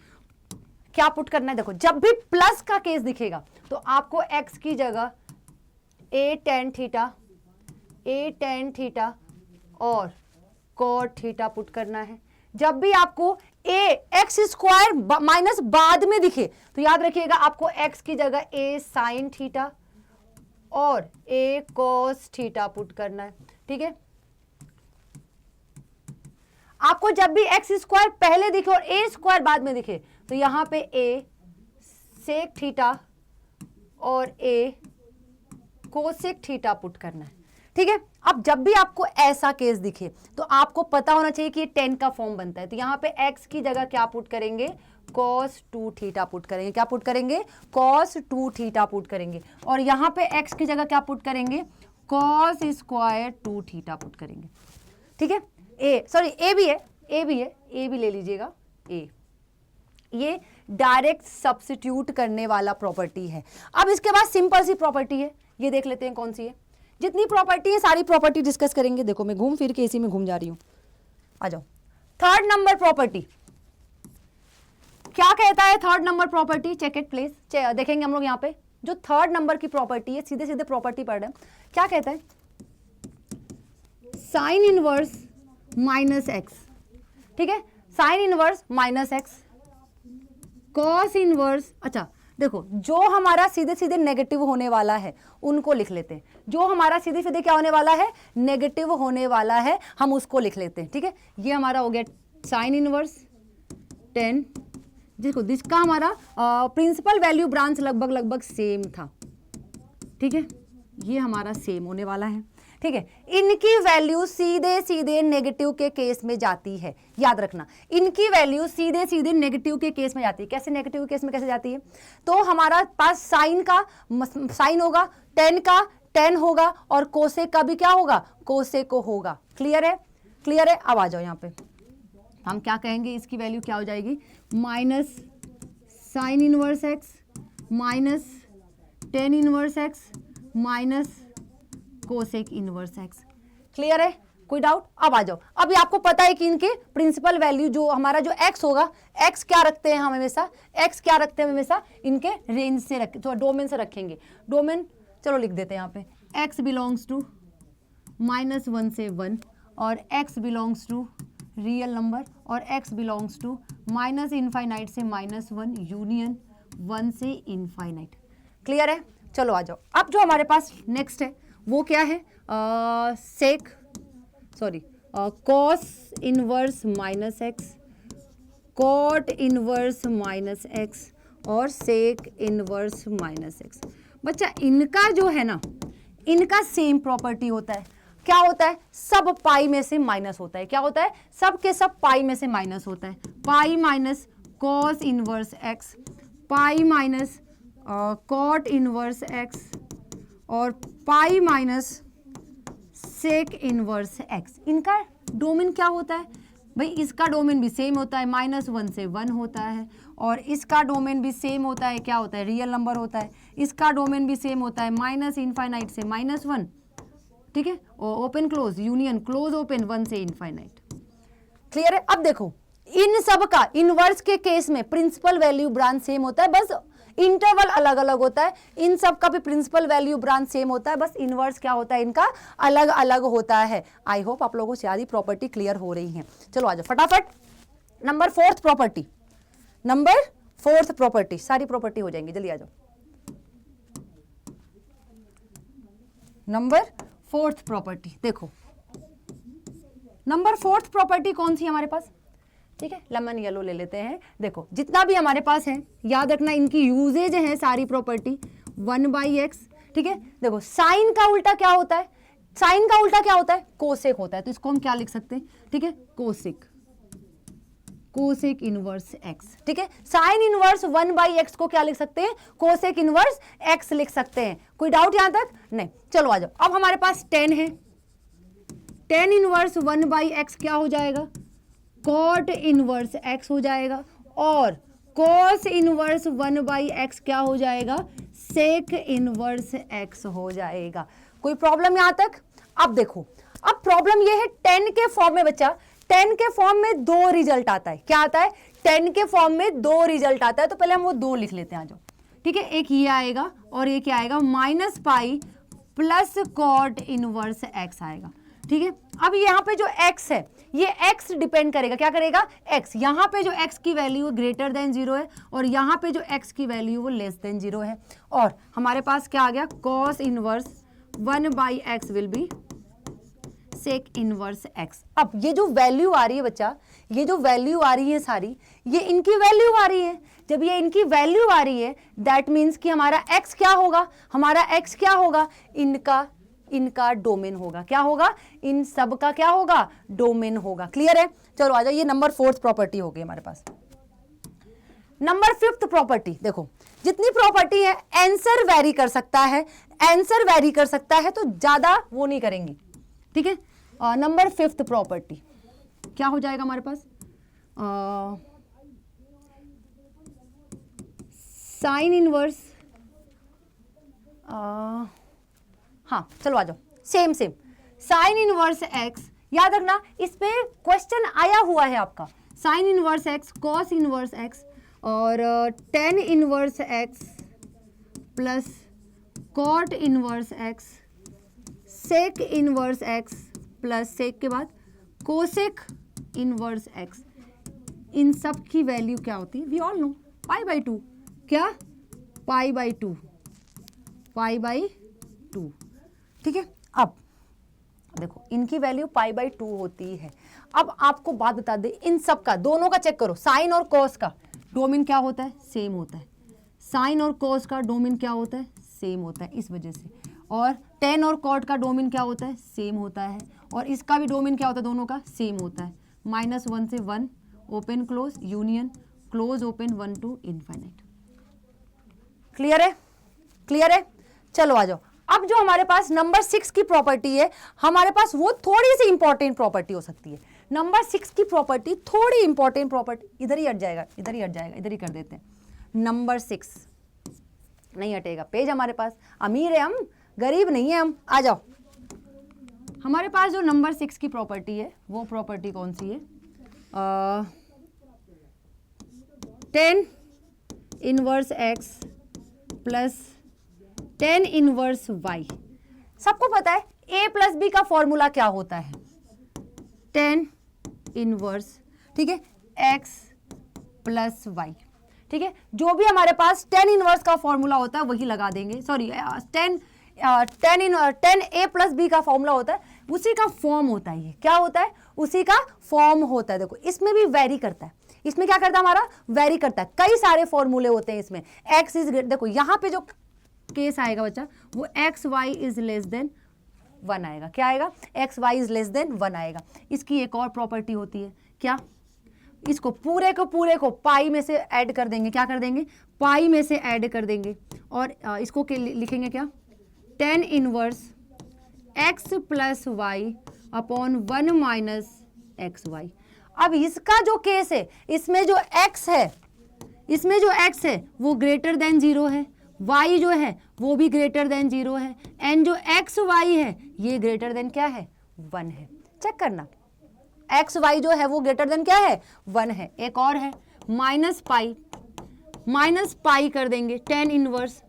क्या पुट करना है। देखो, जब भी प्लस का केस दिखेगा तो आपको एक्स की जगह ए टेन थीटा और कॉट थीटा पुट करना है। जब भी आपको ए एक्स स्क्वायर माइनस बाद में दिखे तो याद रखिएगा आपको एक्स की जगह ए साइन थीटा और ए कॉस थीटा पुट करना है, ठीक है। आपको जब भी एक्स स्क्वायर पहले दिखे और ए स्क्वायर बाद में दिखे तो यहां पे ए सेक थीटा और ए कोसेक थीटा पुट करना है, ठीक है। अब जब भी आपको ऐसा केस दिखे तो आपको पता होना चाहिए कि ये 10 का फॉर्म बनता है, तो यहां पे x की जगह क्या पुट करेंगे, cos 2 थीटा पुट करेंगे। क्या पुट करेंगे, cos 2 थीटा पुट करेंगे। और यहां पे x की जगह क्या पुट करेंगे, cos स्क्वायर 2 थीटा पुट करेंगे, ठीक है। ए भी है, ए भी ले लीजिएगा। ए ये डायरेक्ट सब्स्टिट्यूट करने वाला प्रॉपर्टी है। अब इसके बाद सिंपल सी प्रॉपर्टी है, ये देख लेते हैं कौन सी है। जितनी प्रॉपर्टी है सारी प्रॉपर्टी डिस्कस करेंगे। देखो मैं घूम फिर के इसी में घूम जा रही हूं, आ जाओ। थर्ड नंबर प्रॉपर्टी क्या कहता है, third number property, check it please. देखेंगे हम लोग यहाँ पे जो थर्ड नंबर की प्रॉपर्टी है, सीधे सीधे प्रॉपर्टी पढ़ रहे हैं। क्या कहता है, साइन इनवर्स माइनस एक्स, ठीक है। Sine inverse minus x, cos inverse, अच्छा देखो जो हमारा सीधे सीधे नेगेटिव होने वाला है उनको लिख लेते हैं। जो हमारा सीधे सीधे क्या होने वाला है, नेगेटिव होने वाला है, हम उसको लिख लेते हैं, ठीक है। ये हमारा हो गया साइन इनवर्स 10। देखो जिसका हमारा प्रिंसिपल वैल्यू ब्रांच लगभग सेम था, ठीक है। ये हमारा सेम होने वाला है, ठीक है। इनकी वैल्यू सीधे सीधे नेगेटिव के केस में जाती है, याद रखना। इनकी वैल्यू सीधे सीधे नेगेटिव के केस में जाती है। कैसे नेगेटिव के केस में कैसे जाती है, तो हमारा पास साइन का साइन होगा, 10 का 10 होगा और कोसेक का भी क्या होगा, कोसेक को होगा। क्लियर है, क्लियर है। अब आ जाओ यहाँ पे हम क्या कहेंगे, इसकी वैल्यू क्या हो जाएगी, minus sine inverse x minus 10 inverse x minus cosec inverse x. Clear है, कोई डाउट। अब आ जाओ, अभी आपको पता है कि इनके प्रिंसिपल वैल्यू जो हमारा जो x होगा, x क्या रखते हैं हम हमेशा, x क्या रखते हैं हमेशा, इनके रेंज से रख, तो डोमेन से रखेंगे। डोमेन चलो लिख देते हैं यहाँ पे, x बिलोंग्स टू -1 से 1 और x belongs to real number और x बिलोंग्स टू -इनफाइनाइट से -1 यूनियन 1 से इनफाइनाइट। क्लियर है, चलो आ जाओ। अब जो हमारे पास नेक्स्ट है वो क्या है, cos inverse minus x, cot inverse minus x और सेक इनवर्स माइनस एक्स। बच्चा इनका जो है ना, इनका सेम प्रॉपर्टी होता है। क्या होता है, सब पाई में से माइनस होता है। क्या होता है, सब के सब पाई में से माइनस होता है। Pi minus cos inverse x, pi minus cot inverse x और pi minus sec inverse x. इनका डोमेन क्या होता है भाई, इसका डोमेन भी सेम होता है, -1 से 1 होता है और इसका डोमेन भी सेम होता है, क्या होता है, रियल नंबर होता है। इसका डोमेन भी सेम होता है, -इनफाइनाइट से -1, ठीक है, और open close union close open 1 से इनफाइनाइट। क्लियर है। अब देखो इन सब का इनवर्स के केस में प्रिंसिपल वैल्यू ब्रांच सेम होता है, बस इंटरवल अलग अलग होता है। इन सब का भी प्रिंसिपल वैल्यू ब्रांच सेम होता है, बस इनवर्स क्या होता है इनका अलग अलग होता है। आई होप आप लोगों से सारी प्रॉपर्टी क्लियर हो रही है। चलो आ जाओ फटाफट, number 4th property, number 4th property, सारी प्रॉपर्टी हो जाएंगी, जल्दी आ जाओ। नंबर 4th प्रॉपर्टी देखो, नंबर 4th प्रॉपर्टी कौन सी हमारे पास, ठीक है, लेमन येलो ले लेते हैं। देखो जितना भी हमारे पास है याद रखना, इनकी यूजेज है सारी प्रॉपर्टी 1/x, ठीक है। देखो साइन का उल्टा क्या होता है, साइन का उल्टा क्या होता है, कोसेक होता है। तो इसको हम क्या लिख सकते हैं, ठीक है, कोसेक, कोसेक इनवर्स x, ठीक है। साइन इनवर्स 1/x को क्या लिख सकते हैं, कोसेक इनवर्स x लिख सकते हैं। कोई डाउट यहां तक, नहीं। चलो आ जाओ, अब हमारे पास 10 है, 10 इनवर्स 1/x क्या हो जाएगा, कॉट इनवर्स x हो जाएगा और कॉस इनवर्स 1/x क्या हो जाएगा, सेक इनवर्स x हो जाएगा। कोई प्रॉब्लम यहां तक। अब देखो, अब प्रॉब्लम ये है 10 के फॉर्म में बच्चा, 10 के फॉर्म में 2 रिजल्ट आता है। क्या आता है, 10 के फॉर्म में 2 रिजल्ट आता है। तो पहले हम वो 2 लिख लेते हैं, आ जाओ, ठीक है। एक ये आएगा और ये क्या आएगा, -pi plus cot inverse x आएगा। ठीक है। अब यहाँ पे जो x है, ये x डिपेंड करेगा, क्या करेगा, x। यहाँ पे जो x की वैल्यू ग्रेटर देन 0 है और यहाँ पे जो x की वैल्यू वो लेस देन 0 है। और हमारे पास क्या आ गया, cos inverse 1/x will be sec inverse x। अब ये जो वैल्यू आ रही है बच्चा, ये जो वैल्यू आ रही है सारी, ये इनकी वैल्यू आ रही है। जब ये इनकी वैल्यू आ रही है दैट मीन्स कि हमारा x क्या होगा, हमारा x क्या होगा, इनका डोमेन होगा। क्या होगा, इन सब का क्या होगा, डोमेन होगा। क्लियर है। चलो आ जाओ, ये नंबर 4th प्रॉपर्टी हो गई हमारे पास। नंबर 5th प्रॉपर्टी देखो, जितनी प्रॉपर्टी है आंसर वेरी कर सकता है, आंसर वेरी कर सकता है, तो ज्यादा वो नहीं करेंगे, ठीक है। नंबर 5th प्रॉपर्टी क्या हो जाएगा हमारे पास, साइन इनवर्स, हाँ चलो आ जाओ, सेम साइन इनवर्स x। याद रखना इस पे क्वेश्चन आया हुआ है आपका, sine inverse x, cos inverse x और tan inverse x plus cot inverse x, sec inverse x plus sec के बाद कोसेक इनवर्स x। इन सब की वैल्यू क्या होती है, वी ऑल नो, π/2। क्या, π/2, π/2, ठीक है। अब देखो इनकी वैल्यू π/2 होती है। अब आपको बात बता दे, इन सब का, दोनों का चेक करो, साइन और कॉस का डोमेन क्या होता है, सेम होता है। साइन और कॉस का डोमेन क्या होता है, सेम होता है, इस वजह से। और टेन और कॉट का डोमेन क्या होता है, सेम होता है। और इसका भी डोमेन क्या होता है, दोनों का सेम होता है। -1 से 1, open close union, close open 1 to infinite. Clear है, क्लियर है। चलो आ जाओ, अब जो हमारे पास नंबर 6 की प्रॉपर्टी है, हमारे पास वो थोड़ी सी इंपॉर्टेंट प्रॉपर्टी हो सकती है। नंबर 6 की प्रॉपर्टी थोड़ी इंपॉर्टेंट प्रॉपर्टी, इधर ही हट जाएगा, इधर ही हट जाएगा, इधर ही कर देते हैं। नंबर 6 नहीं हटेगा, पेज हमारे पास, अमीर है हम, गरीब नहीं है हम। आ जाओ, हमारे पास जो नंबर 6 की प्रॉपर्टी है वो प्रॉपर्टी कौन सी है, 10 inverse x plus 10 inverse y। सबको पता है a प्लस बी का फॉर्मूला क्या होता है, 10 इनवर्स, ठीक है, x प्लस y, ठीक है। जो भी हमारे पास 10 इनवर्स का फॉर्मूला होता है वही लगा देंगे, सॉरी 10 a प्लस बी का फॉर्मूला होता है, उसी का फॉर्म होता है। ये क्या होता है, उसी का फॉर्म होता है। देखो इसमें भी वेरी करता है, इसमें क्या करता है हमारा, वेरी करता है। कई सारे फॉर्मूले होते हैं इसमें, x इज, देखो यहाँ पे जो केस आएगा बच्चा वो x y is less than 1 आएगा। क्या आएगा, x y is less than 1 आएगा। इसकी एक और प्रॉपर्टी होती है, क्या, इसको पूरे को पाई में से ऐड कर देंगे, क्या कर देंगे, पाई में से ऐड कर देंगे। और इसको लिखेंगे क्या, 10 inverse x plus y upon 1 minus x y. अब इसका जो केस है, इसमें जो x है, इसमें जो x है वो ग्रेटर देन 0 है, y जो है वो भी ग्रेटर देन 0 है, एंड जो एक्स वाई है ये ग्रेटर देन क्या है, 1 है। चेक करना, एक्स वाई जो है वो ग्रेटर देन क्या है, 1 है। एक और है माइनस पाई कर देंगे 10 inverse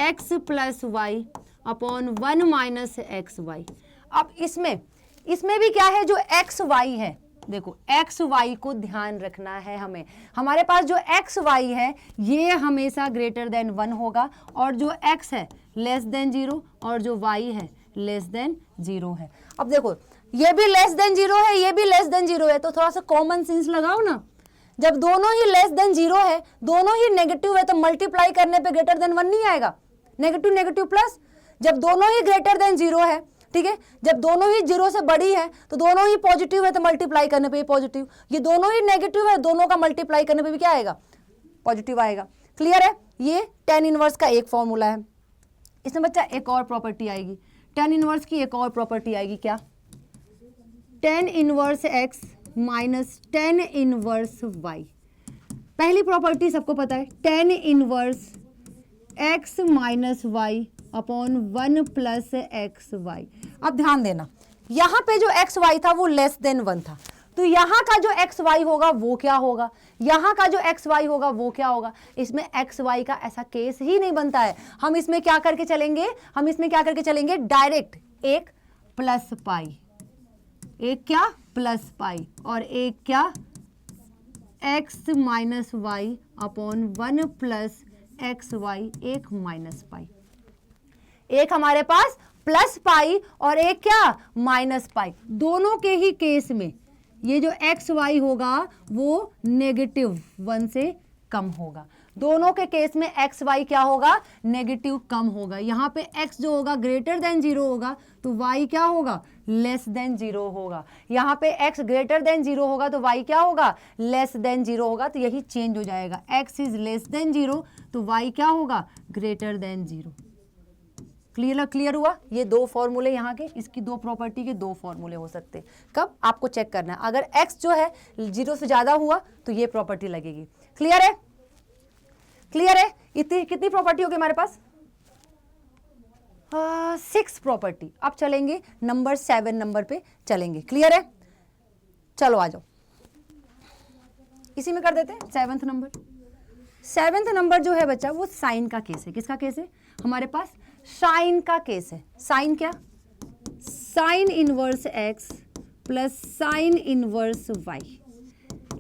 x plus y upon 1 minus x y. अब इसमें भी क्या है, जो एक्स वाई है, देखो एक्स वाई को ध्यान रखना है हमें। हमारे पास जो एक्स वाई है ये हमेशा ग्रेटर देन 1 होगा, और जो एक्स है लेस देन 0 और जो वाई है लेस देन 0 है। अब देखो ये भी लेस देन 0 है, ये भी लेस देन 0 है, तो थोड़ा सा कॉमन सेंस लगाओ ना। जब दोनों ही लेस देन 0 है, दोनों ही नेगेटिव है, तो मल्टीप्लाई करने पे ग्रेटर देन 1 नहीं आएगा, नेगेटिव नेगेटिव प्लस। जब दोनों ही ग्रेटर देन 0 है, ठीक है, जब दोनों ही 0 से बड़ी है तो दोनों ही पॉजिटिव है, तो मल्टीप्लाई करने पे पॉजिटिव। ये दोनों ही नेगेटिव है, दोनों का मल्टीप्लाई करने पे भी क्या आएगा, पॉजिटिव आएगा। क्लियर है। ये 10 इनवर्स का एक फॉर्मूला है। इसमें बच्चा एक और प्रॉपर्टी आएगी, 10 इनवर्स की एक और प्रॉपर्टी आएगी, क्या, 10 inverse x minus 10 inverse y। पहली प्रॉपर्टी सबको पता है, 10 inverse x minus y upon 1 plus x y. अब ध्यान देना, यहाँ पे जो एक्स वाई था वो लेस देन 1 था, तो यहाँ का जो एक्स वाई होगा वो क्या होगा, यहाँ का जो एक्स वाई होगा वो क्या होगा। इसमें एक्स वाई का ऐसा केस ही नहीं बनता है। हम इसमें क्या करके चलेंगे, हम इसमें क्या करके चलेंगे, डायरेक्ट 1 प्लस पाई, एक क्या प्लस पाई और एक क्या x minus y upon 1 plus x y, एक माइनस पाई। एक हमारे पास प्लस पाई और एक क्या माइनस पाई। दोनों के ही केस में ये जो एक्स वाई होगा वो -1 से कम होगा। दोनों के केस में एक्स वाई क्या होगा, नेगेटिव कम होगा। यहाँ पे एक्स जो होगा ग्रेटर देन 0 होगा तो वाई क्या होगा, लेस देन 0 होगा। यहाँ पे एक्स ग्रेटर देन 0 होगा तो वाई क्या होगा, लेस देन 0 होगा। तो यही चेंज हो जाएगा, एक्स इज लेस देन 0 तो वाई क्या होगा, ग्रेटर देन 0। क्लियर हुआ। ये दो फॉर्मूले यहाँ के, इसकी दो प्रॉपर्टी के दो फॉर्मूले हो सकते हैं। कब आपको चेक करना है, अगर x जो है 0 से ज्यादा हुआ तो ये प्रॉपर्टी लगेगी। क्लियर है, क्लियर है। इतनी कितनी प्रॉपर्टी होगी हमारे पास, 6 प्रॉपर्टी। अब चलेंगे नंबर 7 नंबर पे चलेंगे। क्लियर है, चलो आ जाओ, इसी में कर देते हैं 7th नंबर। 7th नंबर जो है बच्चा वो साइन का केस है। किसका केस है, हमारे पास साइन का केस है। साइन क्या, sign inverse x plus sign inverse y।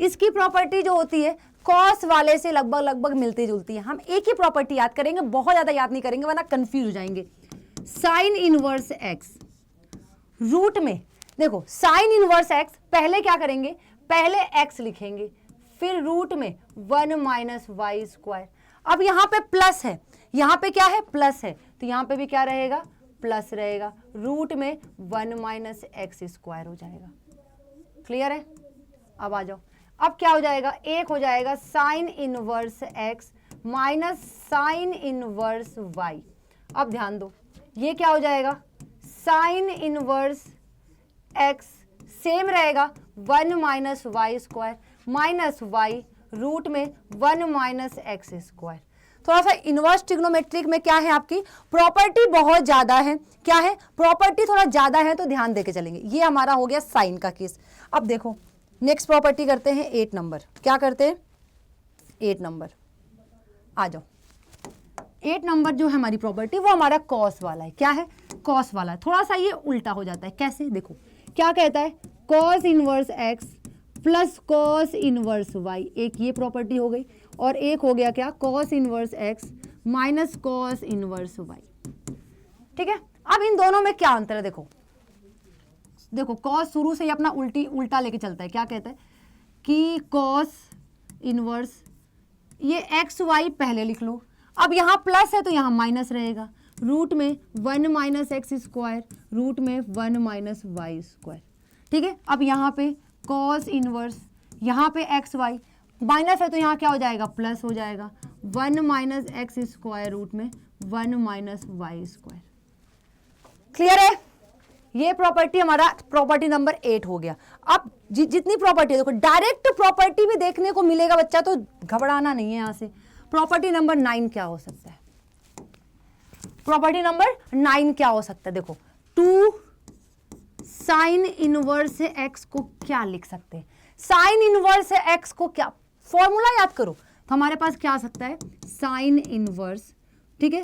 इसकी प्रॉपर्टी जो होती है कॉस वाले से लगभग मिलती जुलती है। हम एक ही प्रॉपर्टी याद करेंगे, बहुत ज्यादा याद नहीं करेंगे वरना कंफ्यूज हो जाएंगे। साइन इनवर्स x रूट में देखो, साइन इनवर्स x पहले क्या करेंगे, पहले x लिखेंगे फिर रूट में 1 माइनस वाई स्क्वायर। अब यहाँ पे प्लस है, यहाँ पे क्या है प्लस है, तो यहाँ पे भी क्या रहेगा, प्लस रहेगा। रूट में 1 माइनस एक्स स्क्वायर हो जाएगा। क्लियर है, अब आ जाओ। अब क्या हो जाएगा, एक हो जाएगा sine inverse x minus sine inverse y. अब ध्यान दो, ये क्या हो जाएगा, साइन इनवर्स एक्स सेम रहेगा 1 minus y square minus y root में 1 माइनस एक्स स्क्वायर। थोड़ा सा इनवर्स ट्रिग्नोमेट्रिक में क्या है, आपकी प्रॉपर्टी बहुत ज्यादा है। क्या है, प्रॉपर्टी थोड़ा ज्यादा है, तो ध्यान देके चलेंगे। ये हमारा हो गया साइन का केस। अब देखो नेक्स्ट प्रॉपर्टी करते हैं 8 नंबर। क्या करते हैं, 8 नंबर आ जाओ। 8 नंबर जो है हमारी प्रॉपर्टी वो हमारा कॉस वाला है। क्या है, कॉस वाला है। थोड़ा सा ये उल्टा हो जाता है। कैसे, देखो क्या कहता है, cos inverse x plus cos inverse y. एक ये प्रॉपर्टी हो गई और एक हो गया क्या, cos inverse x minus cos inverse y. ठीक है, अब इन दोनों में क्या अंतर है, देखो देखो कॉस शुरू से ही अपना उल्टा लेके चलता है। क्या कहता है कि कॉस इनवर्स, ये एक्स वाई पहले लिख लो। अब यहाँ प्लस है तो यहाँ माइनस रहेगा। रूट में 1 माइनस एक्स स्क्वायर रूट में 1 माइनस वाई स्क्वायर। ठीक है, अब यहाँ पे कॉस इनवर्स, यहाँ पे एक्स वाई माइनस है तो यहाँ क्या हो जाएगा, प्लस हो जाएगा। 1 माइनस एक्स स्क्वायर रूट में 1 माइनस वाई स्क्वायर। क्लियर है, ये प्रॉपर्टी हमारा प्रॉपर्टी नंबर 8 हो गया। अब जितनी प्रॉपर्टी देखो, डायरेक्ट प्रॉपर्टी भी देखने को मिलेगा बच्चा, तो घबराना नहीं है। यहाँ से प्रॉपर्टी नंबर 9 क्या हो सकता है, प्रॉपर्टी नंबर 9 क्या हो सकता है, देखो 2 साइन इनवर्स एक्स को क्या लिख सकते हैं, साइन इनवर्स एक्स को क्या, फॉर्मूला याद करो। तो हमारे पास क्या आ सकता है, साइन इनवर्स, ठीक है,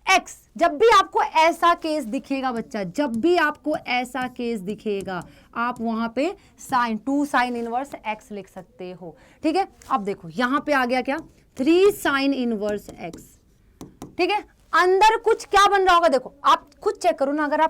एक्स। जब भी आपको ऐसा केस दिखेगा बच्चा, जब भी आपको ऐसा केस दिखेगा, आप वहां पे साइन 2 साइन इनवर्स एक्स लिख सकते हो। ठीक है, अब देखो यहां पे आ गया क्या, 3 साइन इनवर्स एक्स। ठीक है, अंदर कुछ क्या बन रहा होगा, देखो आप खुद चेक करो ना। अगर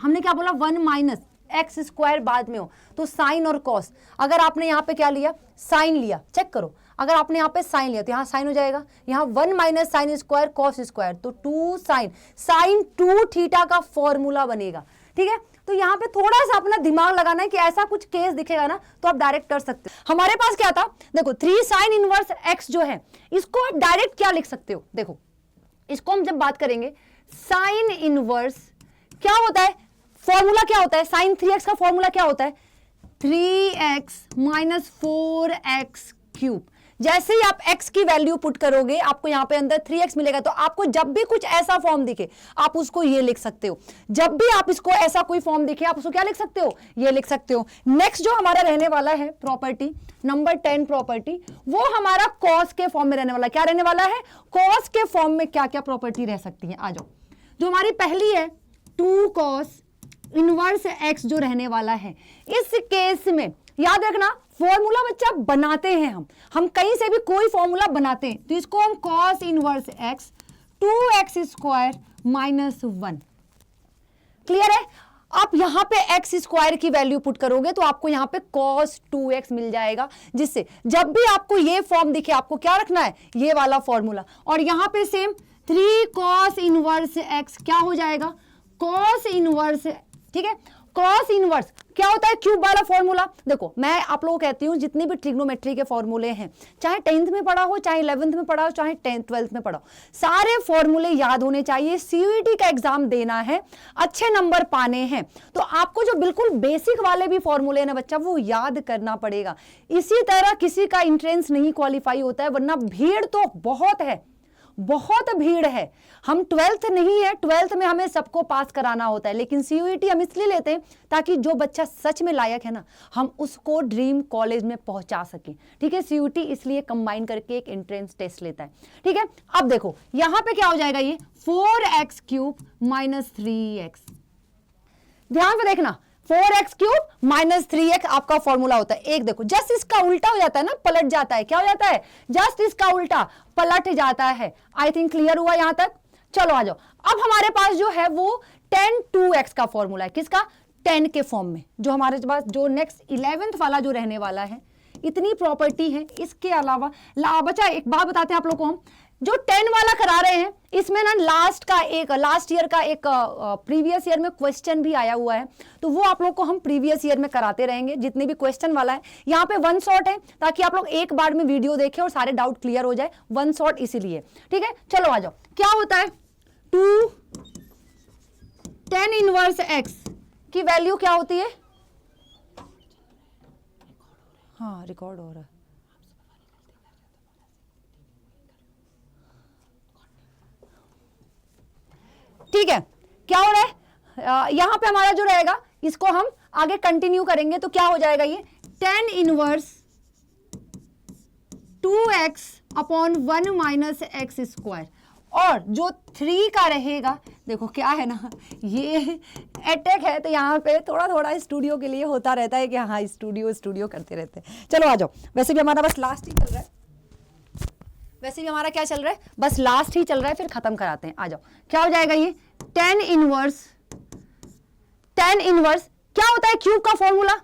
हमने क्या बोला, 1 माइनस एक्स स्क्वायर बाद में हो तो साइन और कॉस, अगर आपने यहाँ पे क्या लिया, साइन लिया, चेक करो। अगर आपने यहाँ पे साइन लिया तो यहाँ साइन हो जाएगा। यहाँ 1 minus sine square cos square तो 2 साइन, साइन 2 थीटा का फॉर्मूला बनेगा। ठीक है, तो यहाँ पे थोड़ा सा अपना दिमाग लगाना है कि ऐसा कुछ केस दिखेगा ना तो आप डायरेक्ट कर सकते हो। हमारे पास क्या था, देखो 3 साइन इनवर्स एक्स जो है, इसको आप डायरेक्ट क्या लिख सकते हो, देखो इसको हम जब बात करेंगे साइन इनवर्स क्या होता है, फॉर्मूला क्या होता है, साइन 3x का फॉर्मूला क्या होता है, 3x माइनस 4x क्यूब। जैसे ही आप x की वैल्यू पुट करोगे आपको यहाँ पे अंदर 3x मिलेगा। तो आपको जब भी कुछ ऐसा फॉर्म दिखे आप उसको ये लिख सकते हो। जब भी आप इसको ऐसा कोई फॉर्म दिखे आप उसको क्या लिख सकते हो, ये लिख सकते हो। नेक्स्ट जो हमारा रहने वाला है प्रॉपर्टी नंबर 10 प्रॉपर्टी, वो हमारा कॉस के फॉर्म में रहने वाला है। क्या रहने वाला है, कॉस के फॉर्म में क्या क्या प्रॉपर्टी रह सकती है, आ जाओ। जो हमारी पहली है 2 कॉस इनवर्स x जो रहने वाला है, इस केस में याद रखना फॉर्मूला बच्चा बनाते हैं हम कहीं से भी कोई फॉर्मूला बनाते हैं तो इसको हम cos inverse x 2x square minus 1। Clear है? आप यहां पे x स्क्वायर की वैल्यू पुट करोगे तो आपको यहां पे cos 2x मिल जाएगा, जिससे जब भी आपको ये फॉर्म दिखे आपको क्या रखना है, ये वाला फॉर्मूला। और यहां पे सेम 3 cos इनवर्स x क्या हो जाएगा, cos इनवर्स, ठीक है। cos इनवर्स क्या होता है, क्यूब वाला फॉर्मूला। देखो मैं आप लोगों को कहती हूं जितनी भी ट्रिग्नोमेट्री के फॉर्मूले हैं, चाहे 10th में पढ़ा हो, चाहे 11th में पढ़ा हो, चाहे 12th में पढ़ा हो, सारे फॉर्मूले याद होने चाहिए। सीयूईटी का एग्जाम देना है, अच्छे नंबर पाने हैं, तो आपको जो बिल्कुल बेसिक वाले भी फॉर्मूले ना बच्चा वो याद करना पड़ेगा। इसी तरह किसी का एंट्रेंस नहीं क्वालिफाई होता है, वरना भीड़ तो बहुत है, बहुत भीड़ है। हम 12th नहीं है, 12th में हमें सबको पास कराना होता है, लेकिन सीयूईटी हम इसलिए लेते हैं ताकि जो बच्चा सच में लायक है ना, हम उसको ड्रीम कॉलेज में पहुंचा सकें। ठीक है, सीयूईटी इसलिए कंबाइन करके एक एंट्रेंस टेस्ट लेता है। ठीक है, अब देखो यहां पे क्या हो जाएगा, ये 4x क्यूब माइनस 3x। ध्यान से देखना, 4x क्यूब माइनस 3x आपका फॉर्मूला होता है। एक देखो जस्ट इसका उल्टा हो जाता है ना, पलट जाता है। क्या हो जाता है, जस्ट इसका उल्टा पलट जाता है। आई थिंक क्लियर हुआ यहां तक। चलो आ जाओ, अब हमारे पास जो है वो 10 2x का फॉर्मूला है। किसका, 10 के फॉर्म में। जो हमारे पास जो नेक्स्ट 11th वाला जो रहने वाला है, इतनी प्रॉपर्टी है। इसके अलावा बच्चा एक बात बताते हैं आप लोग को, हम जो 10 वाला करा रहे हैं इसमें ना लास्ट ईयर का एक प्रीवियस ईयर में क्वेश्चन भी आया हुआ है, तो वो आप लोग को हम प्रीवियस ईयर में कराते रहेंगे। जितने भी क्वेश्चन वाला है यहाँ पे 1 शॉट है, ताकि आप लोग एक बार में वीडियो देखें और सारे डाउट क्लियर हो जाए। 1 शॉट इसीलिए। ठीक है, चलो आ जाओ। क्या होता है, 10 इनवर्स x की वैल्यू क्या होती है, हाँ रिकॉर्ड हो रहा है, ठीक है। क्या हो रहा है, यहां पे हमारा जो रहेगा इसको हम आगे कंटिन्यू करेंगे, तो क्या हो जाएगा, ये 10 inverse 2x upon 1 minus x square. और जो 3 का रहेगा, देखो क्या है ना, ये अटैक है तो यहाँ पे थोड़ा थोड़ा स्टूडियो के लिए होता रहता है कि हाँ स्टूडियो करते रहते हैं। चलो आ जाओ, वैसे भी हमारा बस लास्ट ही चल रहा है, वैसे भी हमारा क्या चल रहा है, बस लास्ट ही चल रहा है, फिर खत्म कराते हैं। आ जाओ, क्या हो जाएगा ये 10 इनवर्स क्या होता है, क्यूब का formula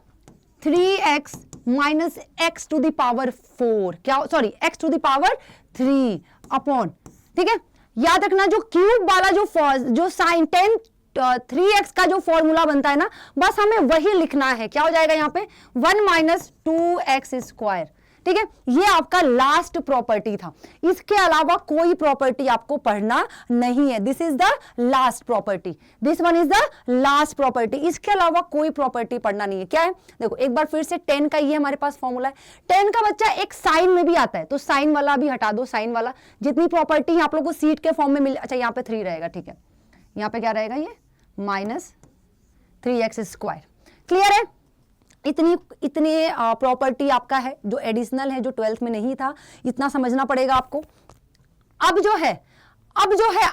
3x minus x to the power 4, क्या sorry x to the power 3 upon, ठीक है। याद रखना जो क्यूब वाला जो साइन 3x का जो फॉर्मूला बनता है ना, बस हमें वही लिखना है। क्या हो जाएगा यहाँ पे 1 माइनस 2x स्क्वायर। ठीक है, ये आपका लास्ट प्रॉपर्टी था। इसके अलावा कोई प्रॉपर्टी आपको पढ़ना नहीं है। This is the last property, this one is the last property. इसके अलावा कोई प्रॉपर्टी पढ़ना नहीं है। क्या है, देखो एक बार फिर से 10 का ये हमारे पास फॉर्मूला है। 10 का बच्चा एक साइन में भी आता है, तो साइन वाला भी हटा दो, साइन वाला जितनी प्रॉपर्टी है आप लोगों को सीट के फॉर्म में मिल। अच्छा यहाँ पे 3 रहेगा, ठीक है, यहाँ पे क्या रहेगा, ये माइनस 3x स्क्वायर। क्लियर है, इतने प्रॉपर्टी आपका है जो एडिशनल है, जो 12th में नहीं था, इतना समझना पड़ेगा आपको। अब जो है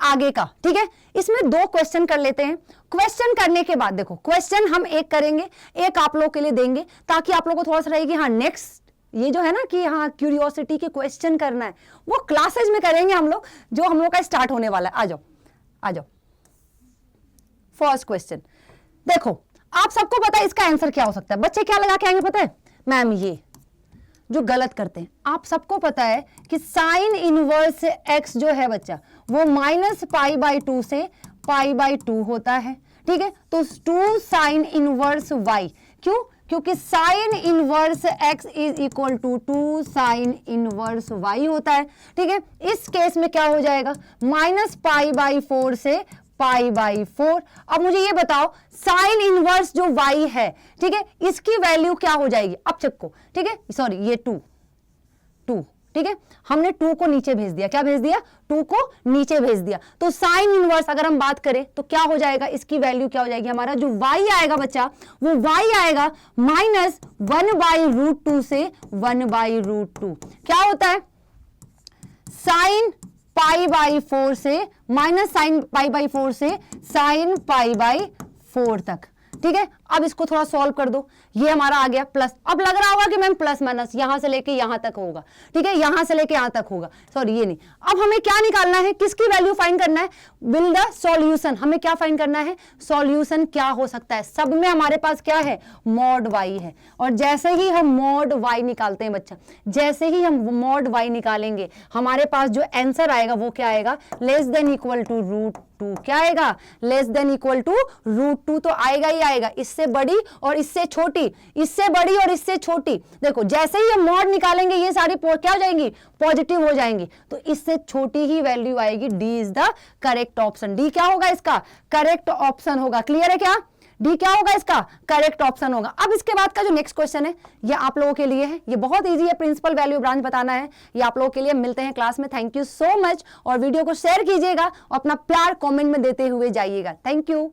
आगे का, ठीक है, इसमें 2 क्वेश्चन कर लेते हैं। क्वेश्चन करने के बाद देखो, क्वेश्चन हम एक करेंगे, एक आप लोग के लिए देंगे, ताकि आप लोग को थोड़ा सा रहेगी हाँ नेक्स्ट ये जो है ना कि हाँ क्यूरियोसिटी के क्वेश्चन करना है, वो क्लासेज में करेंगे हम लोग, जो हम लोग का स्टार्ट होने वाला है। आ जाओ फर्स्ट क्वेश्चन। देखो आप सबको पता है इसका आंसर क्या हो सकता है, बच्चे क्या लगा के आएंगे पता है, मैम ये जो गलत करते हैं, आप सबको पता है कि साइन इनवर्स x जो है बच्चा वो माइनस π/2 से π/2 होता है। ठीक है, तो 2 साइन इनवर्स y, क्यों, क्योंकि sine inverse x is equal to 2 sine inverse y होता है। ठीक है, इस केस में क्या हो जाएगा, माइनस π/4 से π/4। अब मुझे ये बताओ साइन इनवर्स जो y है, ठीक है, इसकी वैल्यू क्या हो जाएगी, अब चेक, ठीक है, सॉरी ये 2, ठीक है, हमने 2 को नीचे भेज दिया। क्या भेज दिया, 2 को नीचे भेज दिया। तो साइन इनवर्स अगर हम बात करें तो क्या हो जाएगा, इसकी वैल्यू क्या हो जाएगी, हमारा जो y आएगा बच्चा वो y आएगा माइनस 1/√2 से 1/√2। क्या होता है, साइन π/4 से माइनस साइन π/4 से साइन π/4 तक। ठीक है, अब इसको थोड़ा सॉल्व कर दो, ये हमारा आ गया प्लस। अब लग रहा होगा कि मैम प्लस माइनस यहां से लेके यहां तक होगा, ठीक है, यहां से लेके यहां तक होगा, सॉरी ये नहीं। अब हमें क्या निकालना है, किसकी वैल्यू फाइंड करना है, बिल्ड द सॉल्यूशन। हमें क्या फाइंड करना है, सॉल्यूशन क्या हो सकता है। सब में हमारे पास क्या है, मॉड वाई है, और जैसे ही हम मॉड वाई निकालते हैं बच्चा, जैसे ही हम मॉड वाई निकालेंगे हमारे पास जो आंसर आएगा वो क्या आएगा, लेस देन इक्वल टू √2। क्या आएगा, लेस देन इक्वल टू √2 तो आएगा ही आएगा। इससे बड़ी और इससे छोटी, इससे बड़ी और इससे छोटी, देखो जैसे ही हम मॉड निकालेंगे ये सारी क्या हो जाएंगी, पॉजिटिव हो जाएंगी, तो इससे छोटी ही वैल्यू आएगी। D is the correct option. D क्या होगा, इसका करेक्ट ऑप्शन होगा। क्लियर है क्या, डी क्या होगा, इसका करेक्ट ऑप्शन होगा। अब इसके बाद का जो नेक्स्ट क्वेश्चन है ये आप लोगों के लिए है, ये बहुत इजी है, प्रिंसिपल वैल्यू ब्रांच बताना है, ये आप लोगों के लिए। मिलते हैं क्लास में, थैंक यू सो मच, और वीडियो को शेयर कीजिएगा और अपना प्यार कमेंट में देते हुए जाइएगा। Thank you.